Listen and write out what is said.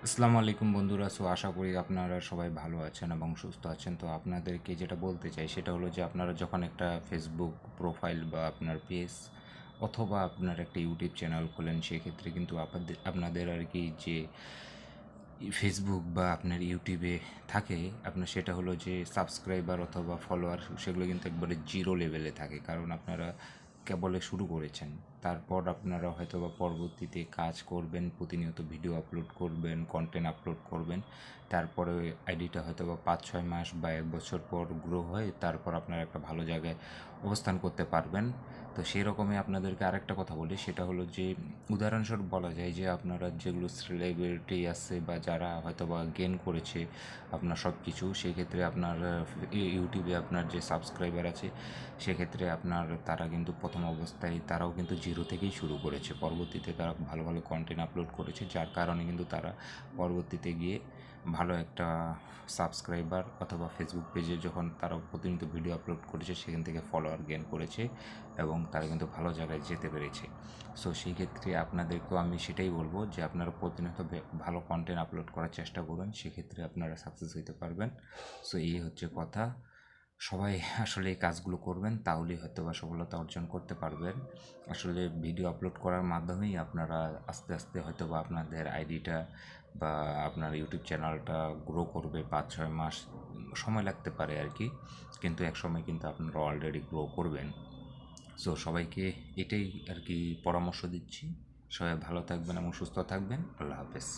আসসালামু আলাইকুম বন্ধুরা। আশা করি আপনারা সবাই ভালো আছেন এবং সুস্থ আছেন। তো আপনাদেরকে যেটা বলতে চাই সেটা হলো যে আপনারা যখন একটা ফেসবুক প্রোফাইল বা আপনার পেজ অথবা আপনার একটা ইউটিউব চ্যানেল খোলেন, সেক্ষেত্রে কিন্তু আপনাদের আর কি যে ফেসবুক বা আপনার ইউটিউবে থাকে আপনার, সেটা হলো যে সাবস্ক্রাইবার অথবা ফলোয়ার, সেগুলো কিন্তু একবারে জিরো লেভেলে থাকে। কারণ আপনারা কেবলে শুরু করেছেন। তারপর আপনারা হয়তো বা পরবর্তীতে কাজ করবেন, প্রতিনিয়ত ভিডিও আপলোড করবেন, কন্টেন্ট আপলোড করবেন। তারপরে ওই আইডিটা হয়তো বা 5-6 মাস বা 1 বছর পর গ্রো হয়, তারপর আপনারা একটা ভালো জায়গায় অবস্থান করতে পারবেন। তো সেই রকমই আপনাদেরকে আরেকটা কথা বলি, সেটা হলো যে উদাহরণস্বরূপ বলা যায় যে আপনারা যেগুলো সেলিব্রিটি আছে বা যারা হয়তো বা গেন করেছে আপনার সব কিছু, সেক্ষেত্রে আপনার ইউটিউবে আপনার যে সাবস্ক্রাইবার আছে, সেক্ষেত্রে আপনার তারা কিন্তু প্রথম অবস্থায় তারাও কিন্তু জিরো থেকেই শুরু করেছে। পরবর্তীতে তারা ভালো ভালো কন্টেন্ট আপলোড করেছে, যার কারণে কিন্তু তারা পরবর্তীতে গিয়ে ভালো একটা সাবস্ক্রাইবার অথবা ফেসবুক পেজে যখন তারা প্রতিনিয়ত ভিডিও আপলোড করেছে, সেখান থেকে ফলোয়ার গেন করেছে এবং তারা কিন্তু ভালো জায়গায় যেতে পেরেছে। সেই ক্ষেত্রে আপনাদেরকেও আমি সেটাই বলবো যে আপনারা প্রতিনিয়ত ভালো কন্টেন্ট আপলোড করার চেষ্টা করুন, সেক্ষেত্রে আপনারা সাকসেস হতে পারবেন। এই হচ্ছে কথা। সবাই আসলে এই কাজগুলো করবেন, তাহলেই হয়তো বা সফলতা অর্জন করতে পারবেন। আসলে ভিডিও আপলোড করার মাধ্যমেই আপনারা আস্তে আস্তে হয়তো বা আপনাদের আইডিটা বা আপনার ইউটিউব চ্যানেলটা গ্রো করবে। 5-6 মাস সময় লাগতে পারে আর কি, কিন্তু এক সময় কিন্তু আপনারা অলরেডি গ্রো করবেন। সবাইকে এটাই আর কি পরামর্শ দিচ্ছি। সবাই ভালো থাকবেন এবং সুস্থ থাকবেন। আল্লাহ হাফেজ।